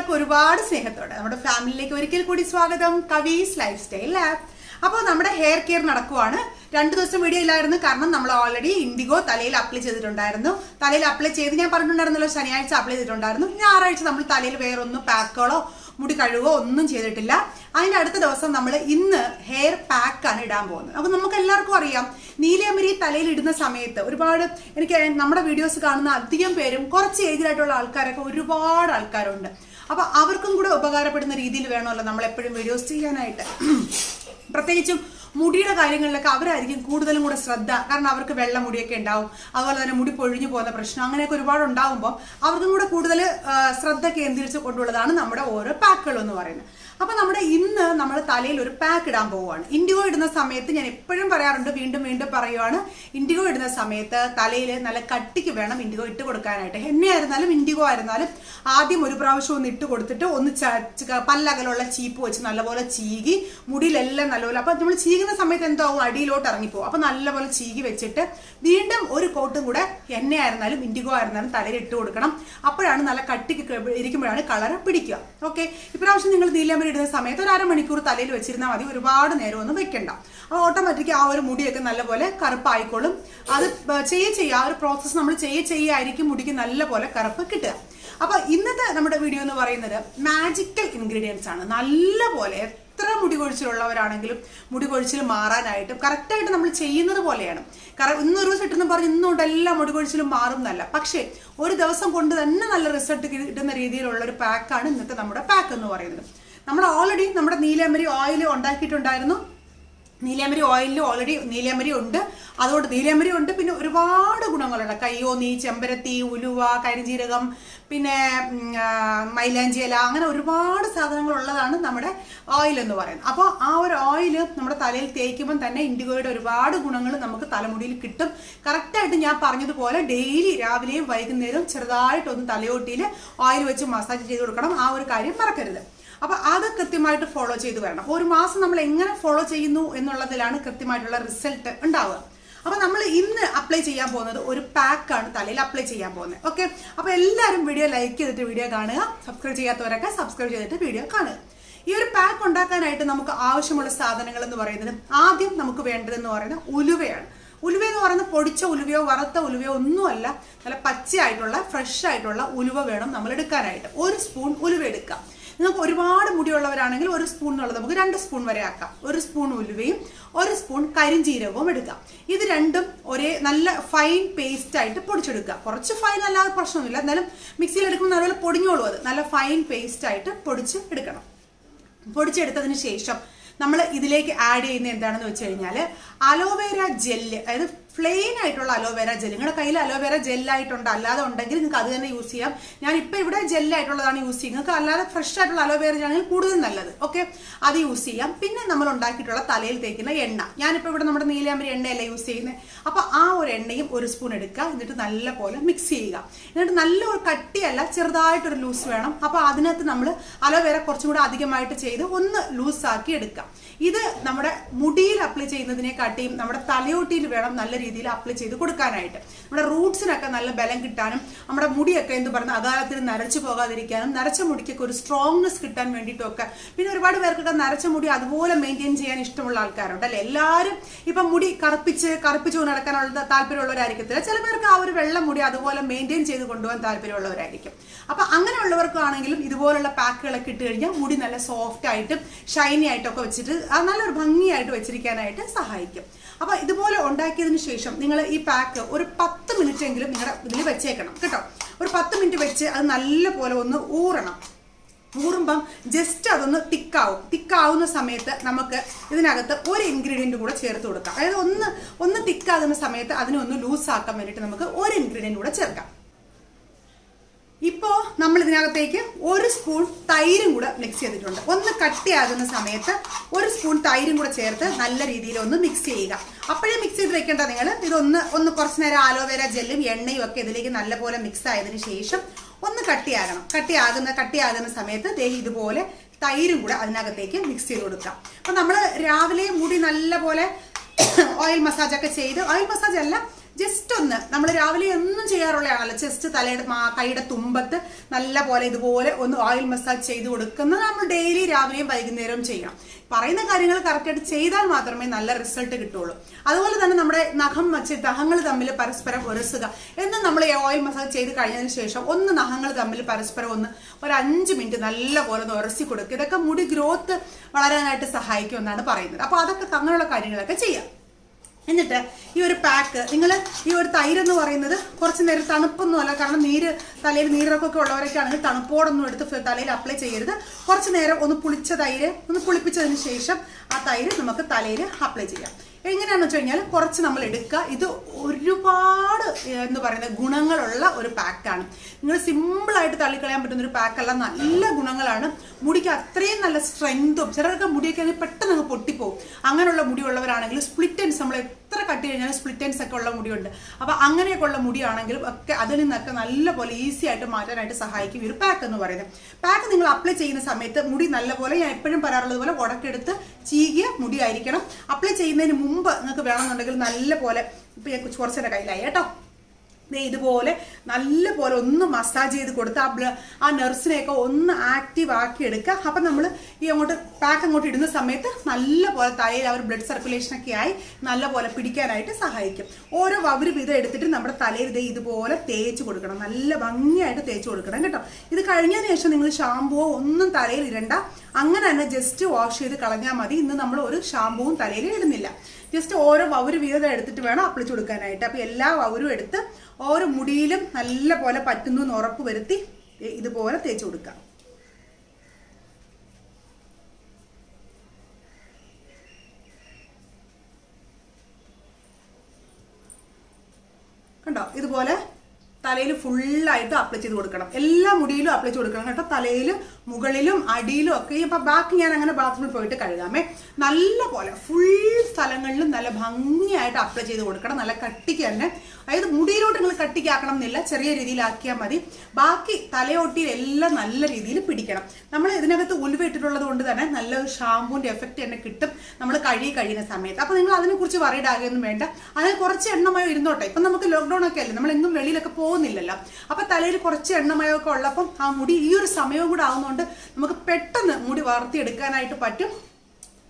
എല്ലാവർക്കും ഒരുപാട് സ്നേഹത്തോടെ നമ്മുടെ ഫാമിലിയിലേക്ക് ഒരിക്കൽ കൂടി സ്വാഗതം. കവീസ് ലൈഫ് സ്റ്റൈൽ ലാബ്. അപ്പോൾ നമ്മുടെ ഹെയർ കെയർ നടക്കുവാണ്. 2 ദിവസം വീഡിയോ ഇല്ലായിരുന്നു, കാരണം നമ്മൾ ഓൾറെഡി ഇൻഡിഗോ തലയിൽ അപ്ലൈ ചെയ്തിട്ടുണ്ടായിരുന്നു. തലയിൽ അപ്ലൈ ചെയ്ത് ഞാൻ പറഞ്ഞിട്ടുണ്ടായിരുന്നല്ലോ, ശനിയാഴ്ച അപ്ലൈ ചെയ്തിട്ടുണ്ടായിരുന്നു. ഞായറാഴ്ച നമ്മൾ തലയിൽ വേറൊന്നും പാക്കുകളോ മുടി കഴുകോ ഒന്നും ചെയ്തിട്ടില്ല. അതിന്റെ അടുത്ത ദിവസം നമ്മൾ ഇന്ന് ഹെയർ പാക്കാണ് ഇടാൻ പോകുന്നത്. അപ്പൊ നമുക്ക് എല്ലാവർക്കും അറിയാം, നീലയമരി തലയിൽ ഇടുന്ന സമയത്ത് ഒരുപാട് എനിക്ക് നമ്മുടെ വീഡിയോസ് കാണുന്ന അധികം പേരും കുറച്ച് ഏജിലായിട്ടുള്ള ആൾക്കാരൊക്കെ ഒരുപാട് ആൾക്കാരുണ്ട്. അപ്പൊ അവർക്കും കൂടെ ഉപകാരപ്പെടുന്ന രീതിയിൽ വേണമല്ലോ നമ്മൾ എപ്പോഴും വീഡിയോസ് ചെയ്യാനായിട്ട്. പ്രത്യേകിച്ചും മുടിയുടെ കാര്യങ്ങളിലൊക്കെ അവരായിരിക്കും കൂടുതലും കൂടെ ശ്രദ്ധ, കാരണം അവർക്ക് വെള്ള മുടിയൊക്കെ ഉണ്ടാവും, അതുപോലെ തന്നെ മുടി പൊഴിഞ്ഞു പോകുന്ന പ്രശ്നം അങ്ങനെയൊക്കെ ഒരുപാട് ഉണ്ടാവുമ്പോൾ അവർക്കും കൂടെ കൂടുതൽ ശ്രദ്ധ കേന്ദ്രീകരിച്ച് കൊണ്ടുള്ളതാണ് നമ്മുടെ ഓരോ പാക്കുകൾ എന്ന് പറയുന്നത്. അപ്പൊ ഇന്ന് നമ്മൾ തലയിൽ ഒരു പാക്ക് ഇടാൻ പോവുകയാണ്. ഇൻഡിഗോ ഇടുന്ന സമയത്ത് ഞാൻ എപ്പോഴും പറയാറുണ്ട്, വീണ്ടും വീണ്ടും പറയുവാണ്, ഇൻഡിഗോ ഇടുന്ന സമയത്ത് തലയിൽ നല്ല കട്ടിക്ക് വേണം ഇൻഡിഗോ ഇട്ട് കൊടുക്കാനായിട്ട്. എണ്ണയായിരുന്നാലും ഇൻഡിഗോ ആയിരുന്നാലും ആദ്യം ഒരു പ്രാവശ്യം ഒന്ന് ഇട്ട് കൊടുത്തിട്ട് ഒന്ന് പല്ലകലുള്ള ചീപ്പ് വെച്ച് നല്ലപോലെ ചീകി മുടിയിലെല്ലാം നല്ലപോലെ, അപ്പൊ നമ്മൾ ചീകുന്ന സമയത്ത് എന്താവും, അടിയിലോട്ട് ഇറങ്ങിപ്പോകും. അപ്പൊ നല്ലപോലെ ചീകി വെച്ചിട്ട് വീണ്ടും ഒരു കോട്ടും കൂടെ എണ്ണയായിരുന്നാലും ഇൻഡിഗോ ആയിരുന്നാലും തലയിൽ ഇട്ട് കൊടുക്കണം. അപ്പോഴാണ് നല്ല കട്ടിക്ക് ഇരിക്കുമ്പോഴാണ് കളർ പിടിക്കുക. ഓക്കെ, ഇപ്രാവശ്യം നിങ്ങൾ നീലയമരി ഇടുന്ന സമയത്ത് ഒരു അരമണിക്കൂർ തലയിൽ വെച്ചിരുന്നാൽ മതി, ഒരുപാട് നേരം ഒന്നും വെക്കണ്ട. അപ്പോൾ ഓട്ടോമാറ്റിക് ആ ഒരു മുടിയൊക്കെ നല്ലപോലെ കറുപ്പായിക്കോളും. അത് ചെയ്യുക, ആ ഒരു പ്രോസസ്സ് നമ്മൾ ചെയ്യായിരിക്കും മുടിക്ക് നല്ലപോലെ കറുപ്പ് കിട്ടുക. അപ്പൊ ഇന്നത്തെ നമ്മുടെ വീഡിയോ എന്ന് പറയുന്നത് മാജിക്കൽ ഇൻഗ്രീഡിയൻസ് ആണ്. നല്ലപോലെ എത്ര മുടി കൊഴിച്ചിലുള്ളവരാണെങ്കിലും മുടി കൊഴിച്ചിൽ മാറാനായിട്ടും കറക്റ്റായിട്ട് നമ്മൾ ചെയ്യുന്നത് പോലെയാണ്. കാരണം ഇന്നൊരു ദിവസം ഇട്ടെന്ന് പറഞ്ഞ് ഇന്നുകൊണ്ട് എല്ലാ മുടി കൊഴിച്ചിലും മാറും എന്നല്ല, പക്ഷേ ഒരു ദിവസം കൊണ്ട് തന്നെ നല്ല റിസൾട്ട് കിട്ടുന്ന രീതിയിലുള്ള ഒരു പാക്കാണ് ഇന്നത്തെ നമ്മുടെ പാക്ക് എന്ന് പറയുന്നത്. നമ്മൾ ഓൾറെഡി നമ്മുടെ നീലയമരി ഓയിൽ ഉണ്ടാക്കിയിട്ടുണ്ടായിരുന്നു. നീലയമരി ഓയിലിൽ ഓൾറെഡി നീലയമരി ഉണ്ട്, അതുകൊണ്ട് നീലയമരി ഉണ്ട്. പിന്നെ ഒരുപാട് ഗുണങ്ങളുണ്ട്. കയ്യോന്നി, ചെമ്പരത്തി, ഉലുവ, കരിഞ്ജീരകം, പിന്നെ മൈലാഞ്ചി ഇല, അങ്ങനെ ഒരുപാട് സാധനങ്ങൾ ഉള്ളതാണ് നമ്മുടെ ഓയിൽ എന്ന് പറയുന്നത്. അപ്പോൾ ആ ഒരു ഓയിൽ നമ്മുടെ തലയിൽ തേക്കുമ്പോൾ തന്നെ ഇൻഡിഗോയുടെ ഒരുപാട് ഗുണങ്ങൾ നമുക്ക് തലമുടിയിൽ കിട്ടും. കറക്റ്റായിട്ട് ഞാൻ പറഞ്ഞതുപോലെ ഡെയിലി രാവിലെയും വൈകുന്നേരവും ചെറുതായിട്ടൊന്ന് തലയോട്ടിയിൽ ഓയിൽ വെച്ച് മസാജ് ചെയ്ത് കൊടുക്കണം. ആ ഒരു കാര്യം മറക്കരുത്. അപ്പൊ അത് കൃത്യമായിട്ട് ഫോളോ ചെയ്ത് വരണം. ഒരു മാസം നമ്മൾ എങ്ങനെ ഫോളോ ചെയ്യുന്നു എന്നുള്ളതിലാണ് കൃത്യമായിട്ടുള്ള റിസൾട്ട് ഉണ്ടാവുക. അപ്പൊ നമ്മൾ ഇന്ന് അപ്ലൈ ചെയ്യാൻ പോകുന്നത് ഒരു പാക്കാണ് തലയിൽ അപ്ലൈ ചെയ്യാൻ പോകുന്നത്. ഓക്കെ, അപ്പൊ എല്ലാവരും വീഡിയോ ലൈക്ക് ചെയ്തിട്ട് വീഡിയോ കാണുക. സബ്സ്ക്രൈബ് ചെയ്യാത്തവരൊക്കെ സബ്സ്ക്രൈബ് ചെയ്തിട്ട് വീഡിയോ കാണുക. ഈ ഒരു പാക്ക് ഉണ്ടാക്കാനായിട്ട് നമുക്ക് ആവശ്യമുള്ള സാധനങ്ങൾ എന്ന് പറയുന്നത്, ആദ്യം നമുക്ക് വേണ്ടതെന്ന് പറയുന്നത് ഉലുവയാണ്. ഉലുവ എന്ന് പറയുന്നത് പൊടിച്ച ഉലുവയോ വറുത്ത ഉലുവയോ ഒന്നുമല്ല, നല്ല പച്ചയായിട്ടുള്ള ഫ്രഷ് ആയിട്ടുള്ള ഉലുവ വേണം നമ്മൾ എടുക്കാനായിട്ട്. 1 സ്പൂൺ ഉലുവ എടുക്കാം. നിങ്ങൾക്ക് ഒരുപാട് മുടിയുള്ളവരാണെങ്കിൽ 1 സ്പൂൺ എന്നുള്ളത് നമുക്ക് 2 സ്പൂൺ വരെ ആക്കാം. 1 സ്പൂൺ ഉലുവയും 1 സ്പൂൺ കരിഞ്ജീരകവും എടുക്കാം. ഇത് രണ്ടും ഒരേ നല്ല ഫൈൻ പേസ്റ്റ് ആയിട്ട് പൊടിച്ചെടുക്കുക. കുറച്ച് ഫൈൻ അല്ലാതെ പ്രശ്നമൊന്നുമില്ല, എന്നാലും മിക്സിയിൽ എടുക്കുമ്പോൾ നല്ലപോലെ പൊടിഞ്ഞോളൂ. അത് നല്ല ഫൈൻ പേസ്റ്റ് ആയിട്ട് പൊടിച്ച് എടുക്കണം. പൊടിച്ചെടുത്തതിന് ശേഷം നമ്മൾ ഇതിലേക്ക് ആഡ് ചെയ്യുന്ന എന്താണെന്ന് വെച്ച് കഴിഞ്ഞാൽ അലോവേര ജെല്ല്, അതായത് പ്ലെയിൻ ആയിട്ടുള്ള അലോവേര ജെല്ല്. നിങ്ങളുടെ കയ്യിൽ അലോവേര ജെല്ലായിട്ടുണ്ട്, അല്ലാതെ ഉണ്ടെങ്കിൽ നിങ്ങൾക്ക് അത് തന്നെ യൂസ് ചെയ്യാം. ഞാനിപ്പോൾ ഇവിടെ ജെല്ലായിട്ടുള്ളതാണ് യൂസ് ചെയ്യുന്നത്. നിങ്ങൾക്ക് അല്ലാതെ ഫ്രഷ് ആയിട്ടുള്ള അലോവേര ജെല്ലാണെങ്കിൽ കൂടുതൽ നല്ലത്. ഓക്കെ, അത് യൂസ് ചെയ്യാം. പിന്നെ നമ്മൾ ഉണ്ടാക്കിയിട്ടുള്ള തലയിൽ തേക്കുന്ന എണ്ണ, ഞാനിപ്പോൾ ഇവിടെ നമ്മുടെ നീലയമരി എണ്ണയല്ല യൂസ് ചെയ്യുന്നത്. അപ്പോൾ ആ ഒരു എണ്ണയും 1 സ്പൂൺ എടുക്കുക. എന്നിട്ട് നല്ലപോലെ മിക്സ് ചെയ്യുക. എന്നിട്ട് നല്ലൊരു കട്ടിയല്ല, ചെറുതായിട്ടൊരു ലൂസ് വേണം. അപ്പോൾ അതിനകത്ത് നമ്മൾ അലോവേര കുറച്ചും കൂടെ അധികമായിട്ട് ചെയ്ത് ഒന്ന് ലൂസാക്കി എടുക്കുക. ഇത് നമ്മുടെ മുടിയിൽ അപ്ലൈ ചെയ്യുന്നതിനെക്കാട്ടിയും നമ്മുടെ തലയോട്ടിയിൽ വേണം നല്ല രീതിയിൽ അപ്ലൈ ചെയ്ത് കൊടുക്കാനായിട്ട്. നമ്മുടെ റൂട്ട്സിനൊക്കെ നല്ല ബലം കിട്ടാനും നമ്മുടെ മുടിയൊക്കെ എന്ത് പറയുന്നത് അകാലത്തിൽ നരച്ചു പോകാതിരിക്കാനും നരച്ച മുടിക്കൊക്കെ ഒരു സ്ട്രോങ്നെസ് കിട്ടാൻ വേണ്ടിയിട്ടും ഒക്കെ. പിന്നെ ഒരുപാട് പേർക്കൊക്കെ നരച്ച മുടി അതുപോലെ മെയിൻറ്റെയിൻ ചെയ്യാൻ ഇഷ്ടമുള്ള ആൾക്കാരുണ്ട് അല്ലെ. എല്ലാവരും ഇപ്പം മുടി കറുപ്പിച്ചു നടക്കാനുള്ള താല്പര്യമുള്ളവരായിരിക്കത്തില്ല. ചില പേർക്ക് ആ ഒരു വെള്ള മുടി അതുപോലെ മെയിൻറ്റെയിൻ ചെയ്ത് കൊണ്ടുപോകാൻ താല്പര്യമുള്ളവരായിരിക്കും. അപ്പൊ അങ്ങനെയുള്ളവർക്കാണെങ്കിലും ഇതുപോലുള്ള പാക്കുകളൊക്കെ ഇട്ട് കഴിഞ്ഞാൽ മുടി നല്ല സോഫ്റ്റ് ആയിട്ടും ഷൈനി ആയിട്ടൊക്കെ വെച്ചിട്ട് നല്ലൊരു ഭംഗിയായിട്ട് വെച്ചിരിക്കാനായിട്ട് സഹായിക്കും. അപ്പൊ ഇതുപോലെ ഉണ്ടാക്കിയതിനു ശേഷം നിങ്ങൾ ഈ പാക്ക് ഒരു 10 മിനിറ്റ് എങ്കിലും നിങ്ങളുടെ ഇതിൽ വെച്ചേക്കണം കേട്ടോ. ഒരു 10 മിനിറ്റ് വെച്ച് അത് നല്ലപോലെ ഒന്ന് ഊറണം. ഊറുമ്പം ജസ്റ്റ് അതൊന്ന് തിക്കാവുന്ന സമയത്ത് നമുക്ക് ഇതിനകത്ത് ഒരു ഇൻഗ്രീഡിയൻറ്റ് കൂടെ ചേർത്ത് കൊടുക്കാം. അതായത് ഒന്ന് തിക്കാകുന്ന സമയത്ത് അതിനെ ഒന്ന് ലൂസ് ആക്കാൻ വേണ്ടിയിട്ട് നമുക്ക് ഒരു ഇൻഗ്രീഡിയൻറ്റ് കൂടെ ചേർക്കാം. ഇപ്പോൾ നമ്മൾ ഇതിനകത്തേക്ക് 1 സ്പൂൺ തൈരും കൂടെ മിക്സ് ചെയ്തിട്ടുണ്ട്. ഒന്ന് കട്ടിയാകുന്ന സമയത്ത് 1 സ്പൂൺ തൈരും കൂടെ ചേർത്ത് നല്ല രീതിയിൽ ഒന്ന് മിക്സ് ചെയ്യുക. അപ്പോഴേ മിക്സ് ചെയ്ത് വെക്കേണ്ട നിങ്ങൾ. ഇതൊന്ന് കുറച്ച് നേരം ആലോവേര ജെല്ലും എണ്ണയും ഒക്കെ ഇതിലേക്ക് നല്ലപോലെ മിക്സ് ആയതിനു ശേഷം ഒന്ന് കട്ടിയാകുന്ന സമയത്ത് ഇതുപോലെ തൈരും കൂടെ അതിനകത്തേക്ക് മിക്സ് ചെയ്ത് കൊടുക്കാം. അപ്പം നമ്മൾ രാവിലെ മുടി നല്ലപോലെ ഓയിൽ മസാജൊക്കെ ചെയ്ത്, ഓയിൽ മസാജ് അല്ല, ജസ്റ്റ് ഒന്ന് നമ്മൾ രാവിലെ ഒന്നും ചെയ്യാറുള്ളതാണല്ലോ, ജസ്റ്റ് തലയുടെ കൈയുടെ തുമ്പത്ത് നല്ല പോലെ ഇതുപോലെ ഒന്ന് ഓയിൽ മസാജ് ചെയ്ത് കൊടുക്കുന്നത് നമ്മൾ ഡെയിലി രാവിലെയും വൈകുന്നേരവും ചെയ്യണം. പറയുന്ന കാര്യങ്ങൾ കറക്റ്റായിട്ട് ചെയ്താൽ മാത്രമേ നല്ല റിസൾട്ട് കിട്ടുള്ളൂ. അതുപോലെ തന്നെ നമ്മുടെ നഖങ്ങൾ തമ്മിൽ പരസ്പരം ഉരസുക എന്ന് നമ്മൾ ഓയിൽ മസാജ് ചെയ്ത് കഴിഞ്ഞതിന് ശേഷം ഒന്ന് നഖങ്ങൾ തമ്മിൽ പരസ്പരം ഒന്ന് ഒരു 5 മിനിറ്റ് നല്ല പോലെ ഒന്ന് ഉരസി കൊടുക്കുക. ഇതൊക്കെ മുടി ഗ്രോത്ത് വളരാനായിട്ട് സഹായിക്കും എന്നാണ് പറയുന്നത്. അപ്പോൾ അതൊക്കെ അങ്ങനെയുള്ള കാര്യങ്ങളൊക്കെ ചെയ്യാം. എന്നിട്ട് ഈ ഒരു പാക്ക് നിങ്ങൾ ഈ ഒരു തൈര് എന്ന് പറയുന്നത് കുറച്ച് നേരം തണുപ്പൊന്നുമല്ല, കാരണം തലയിൽ നീരൊക്കെ ഉള്ളവരൊക്കെ ആണെങ്കിൽ തണുപ്പോടൊന്നും എടുത്ത് തലയിൽ അപ്ലൈ ചെയ്യരുത്. കുറച്ച് നേരം ഒന്ന് പുളിച്ച തൈര് ഒന്ന് പുളിപ്പിച്ചതിന് ശേഷം ആ തൈര് നമുക്ക് തലയിൽ അപ്ലൈ ചെയ്യാം. എങ്ങനെയാണെന്ന് വെച്ച് കഴിഞ്ഞാൽ കുറച്ച് നമ്മൾ എടുക്കുക. ഇത് ഒരുപാട് എന്ന് പറയുന്നത് ഗുണങ്ങളുള്ള ഒരു പാക്കാണ്. നിങ്ങൾ സിമ്പിളായിട്ട് തള്ളിക്കളയാൻ പറ്റുന്ന ഒരു പാക്കല്ല, നല്ല ഗുണങ്ങളാണ്. മുടിക്ക് അത്രയും നല്ല സ്ട്രെങ്തും, ചിലർക്ക് മുടിയൊക്കെ പെട്ടെന്ന് അങ്ങ് പൊട്ടിപ്പോവും. അങ്ങനെയുള്ള മുടിയുള്ളവരാണെങ്കിൽ സ്പ്ലിറ്റ് എൻഡ്സ്, നമ്മൾ എത്ര കട്ട് കഴിഞ്ഞാലും സ്പ്ലിറ്റ് എൻഡ്സ് ഒക്കെ ഉള്ള മുടിയുണ്ട്. അപ്പോൾ അങ്ങനെയൊക്കെ ഉള്ള മുടിയാണെങ്കിലും ഒക്കെ അതിൽ നിന്നൊക്കെ നല്ലപോലെ ഈസി ആയിട്ട് മാറ്റാനായിട്ട് സഹായിക്കും ഈ ഒരു പാക്ക് എന്ന് പറയുന്നത്. പാക്ക് നിങ്ങൾ അപ്ലൈ ചെയ്യുന്ന സമയത്ത് മുടി നല്ലപോലെ, ഞാൻ എപ്പോഴും പറയാറുള്ളത് പോലെ ഉടക്കെടുത്ത് ചീകിയ മുടി ആയിരിക്കണം. അപ്ലൈ ചെയ്യുന്നതിന് മുമ്പ് നിങ്ങൾക്ക് വേണമെന്നുണ്ടെങ്കിൽ നല്ല പോലെ, ഇപ്പം ഞാൻ കുറച്ചെൻ്റെ കയ്യിലായി കേട്ടോ, ഇതുപോലെ നല്ല പോലെ ഒന്ന് മസാജ് ചെയ്ത് കൊടുത്ത് ആ നെർവ്സിനെയൊക്കെ ഒന്ന് ആക്റ്റീവ് ആക്കി എടുക്കുക. അപ്പം നമ്മൾ ഈ പാക്ക് അങ്ങോട്ട് ഇടുന്ന സമയത്ത് നല്ല പോലെ തലയിൽ ആ ഒരു ബ്ലഡ് സർക്കുലേഷനൊക്കെ ആയി നല്ല പോലെ പിടിക്കാനായിട്ട് സഹായിക്കും. ഓരോ വവര് വീതം എടുത്തിട്ട് നമ്മുടെ തലയിൽ ഇതുപോലെ തേച്ച് കൊടുക്കണം, നല്ല ഭംഗിയായിട്ട് തേച്ച് കൊടുക്കണം കേട്ടോ. ഇത് കഴിഞ്ഞതിന് ശേഷം നിങ്ങൾ ഷാമ്പുവോ ഒന്നും തലയിൽ ഇടണ്ട, അങ്ങനെ തന്നെ ജസ്റ്റ് വാഷ് ചെയ്ത് കളഞ്ഞാൽ മതി. ഇന്ന് നമ്മൾ ഒരു ഷാമ്പുവും തലയിൽ ഇടുന്നില്ല, ജസ്റ്റ് ഓരോ വവര് വീതം എടുത്തിട്ട് വേണം അപ്ലൈ കൊടുക്കാനായിട്ട്. അപ്പോൾ എല്ലാ വവരും എടുത്ത് ഓരോ മുടിയിലും നല്ല പോലെ പറ്റുന്നു എന്ന് ഉറപ്പ് വരുത്തി ഇതുപോലെ തേച്ച് കൊടുക്കാം. കണ്ടോ, ഇതുപോലെ തലയിൽ ഫുള്ളായിട്ട് അപ്ലൈ ചെയ്ത് കൊടുക്കണം. എല്ലാ മുടിയിലും അപ്ലൈ ചെയ്ത് കൊടുക്കണം കേട്ടോ, തലയിൽ മുകളിലും അടിയിലും ഒക്കെ. ഇപ്പം ബാക്കി ഞാൻ അങ്ങനെ ബാത്റൂമിൽ പോയിട്ട് കഴുകാമേ. നല്ല പോലെ ഫുൾ സ്ഥലങ്ങളിലും നല്ല ഭംഗിയായിട്ട് അപ്ലൈ ചെയ്ത് കൊടുക്കണം, നല്ല കട്ടിക്ക് തന്നെ. അതായത് മുടിയിലോട്ട് നിങ്ങൾ കട്ടിക്കാക്കണം എന്നില്ല, ചെറിയ രീതിയിലാക്കിയാൽ മതി. ബാക്കി തലയോട്ടിയിലെല്ലാം നല്ല രീതിയിൽ പിടിക്കണം. നമ്മൾ ഇതിനകത്ത് ഉലുവ ഇട്ടിട്ടുള്ളത് കൊണ്ട് തന്നെ നല്ല ഒരു ഷാമ്പൂവിൻ്റെ എഫക്റ്റ് തന്നെ കിട്ടും നമ്മൾ കഴിയുന്ന സമയത്ത്. അപ്പോൾ നിങ്ങൾ അതിനെക്കുറിച്ച് വറീഡ് ആകുകയൊന്നും വേണ്ട. അതിന് കുറച്ച് എണ്ണമയോ ഇരുന്നോട്ടെ. ഇപ്പം നമുക്ക് ലോക്ക്ഡൗൺ ഒക്കെ അല്ലേ, നമ്മൾ എങ്ങും വെളിയിലൊക്കെ പോകുന്നില്ലല്ലോ. അപ്പം തലയിൽ കുറച്ച് എണ്ണമയോ ഒക്കെ ഉള്ളപ്പം ആ മുടി ഈ ഒരു സമയവും കൂടെ ആവുന്നതുകൊണ്ട് നമുക്ക് പെട്ടെന്ന് മുടി വളർത്തിയെടുക്കാനായിട്ട് പറ്റും.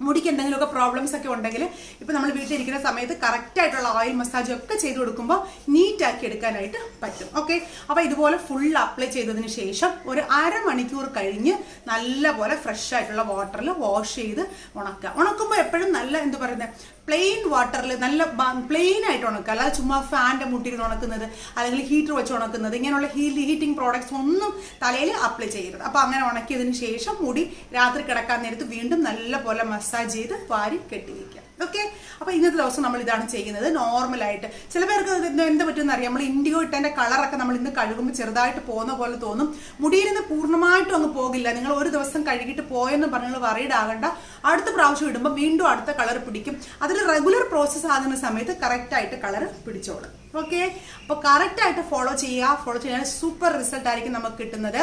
മുടിക്ക് എന്തെങ്കിലുമൊക്കെ പ്രോബ്ലംസ് ഒക്കെ ഉണ്ടെങ്കിൽ ഇപ്പം നമ്മൾ വീട്ടിലിരിക്കുന്ന സമയത്ത് കറക്റ്റായിട്ടുള്ള ഓയിൽ മസാജ് ഒക്കെ ചെയ്ത് കൊടുക്കുമ്പോൾ നീറ്റാക്കി എടുക്കാനായിട്ട് പറ്റും. ഓക്കെ, അപ്പോൾ ഇതുപോലെ ഫുൾ അപ്ലൈ ചെയ്തതിന് ശേഷം ഒരു അരമണിക്കൂർ കഴിഞ്ഞ് നല്ല പോലെ ഫ്രഷ് ആയിട്ടുള്ള വാട്ടറിൽ വാഷ് ചെയ്ത് ഉണക്കുക. ഉണക്കുമ്പോൾ എപ്പോഴും നല്ല എന്ത് പറയുന്നത്, പ്ലെയിൻ വാട്ടറിൽ നല്ല പ്ലെയിൻ ആയിട്ട് ഉണക്കുക, അല്ലാതെ ചുമ്മാ ഫാൻ്റെ മുട്ടിരുന്ന് ഉണക്കുന്നത് അല്ലെങ്കിൽ ഹീറ്റർ വെച്ച് ഉണക്കുന്നത്, ഇങ്ങനെയുള്ള ഹീറ്റിംഗ് പ്രോഡക്ട്സ് ഒന്നും തലയിൽ അപ്ലൈ ചെയ്യരുത്. അപ്പോൾ അങ്ങനെ ഉണക്കിയതിന് ശേഷം മുടി രാത്രി കിടക്കാൻ നേരത്ത് വീണ്ടും നല്ല പോലെ മസാജ് ചെയ്ത് വാരി കെട്ടി വയ്ക്കുക. ഓക്കെ, അപ്പോൾ ഇന്നത്തെ ദിവസം നമ്മൾ ഇതാണ് ചെയ്യുന്നത് നോർമലായിട്ട്. ചില പേർക്ക് എന്ത് പറ്റുമെന്ന് അറിയാം, നമ്മൾ ഇൻഡിഗോ ഇട്ടതിൻ്റെ കളറൊക്കെ നമ്മൾ ഇന്ന് കഴുകുമ്പോൾ ചെറുതായിട്ട് പോകുന്ന പോലെ തോന്നും. മുടിയിൽ നിന്ന് പൂർണ്ണമായിട്ടും അങ്ങ് പോകില്ല. നിങ്ങൾ ഒരു ദിവസം കഴുകിയിട്ട് പോയെന്ന് പറഞ്ഞാൽ വറീഡ് ആകണ്ട. അടുത്ത പ്രാവശ്യം ഇടുമ്പോൾ വീണ്ടും അടുത്ത കളർ പിടിക്കും. അതിൽ റെഗുലർ പ്രോസസ്സ് ആകുന്ന സമയത്ത് കറക്റ്റായിട്ട് കളർ പിടിച്ചോളും. ഓക്കെ, അപ്പോൾ കറക്റ്റായിട്ട് ഫോളോ ചെയ്യാൻ സൂപ്പർ റിസൾട്ട് ആയിരിക്കും നമുക്ക് കിട്ടുന്നത്.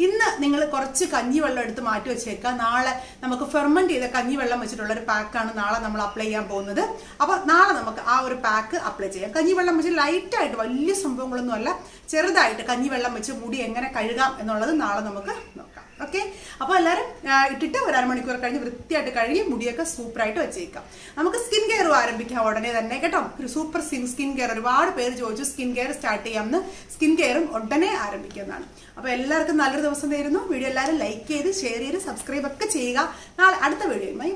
ഇന്ന് നിങ്ങൾ കുറച്ച് കഞ്ഞിവെള്ളം എടുത്ത് മാറ്റി വെച്ചേക്കുക. നാളെ നമുക്ക് ഫെർമെന്റ് ചെയ്ത കഞ്ഞിവെള്ളം വെച്ചിട്ടുള്ള ഒരു പാക്കാണ് നാളെ നമ്മൾ അപ്ലൈ ചെയ്യാൻ പോകുന്നത്. അപ്പോൾ നാളെ നമുക്ക് ആ ഒരു പാക്ക് അപ്ലൈ ചെയ്യാം. കഞ്ഞിവെള്ളം വെച്ച് ലൈറ്റായിട്ട്, വലിയ സംഭവങ്ങളൊന്നും അല്ല, ചെറുതായിട്ട് കഞ്ഞിവെള്ളം വെച്ച് മുടി എങ്ങനെ കഴുകാം എന്നുള്ളത് നാളെ നമുക്ക് നോക്കാം. ഓക്കെ, അപ്പോൾ എല്ലാവരും ഇട്ടിട്ട് ഒരു അരമണിക്കൂർ കഴിഞ്ഞ് വൃത്തിയായിട്ട് കഴുകി മുടിയൊക്കെ സൂപ്പറായിട്ട് വെച്ചേക്കാം. നമുക്ക് സ്കിൻ കെയറും ആരംഭിക്കാം ഉടനെ തന്നെ കേട്ടോ. ഒരു സൂപ്പർ സ്കിൻ കെയർ, ഒരുപാട് പേര് ചോദിച്ചു സ്കിൻ കെയർ സ്റ്റാർട്ട് ചെയ്യാമെന്ന്. സ്കിൻ കെയറും ഉടനെ ആരംഭിക്കുന്നതാണ്. അപ്പോൾ എല്ലാവർക്കും നല്ലൊരു ദിവസം തരുന്നു. വീഡിയോ എല്ലാവരും ലൈക്ക് ചെയ്ത് ഷെയർ ചെയ്ത് സബ്സ്ക്രൈബ് ഒക്കെ ചെയ്യുക. നാളെ അടുത്ത വീഡിയോയുമായി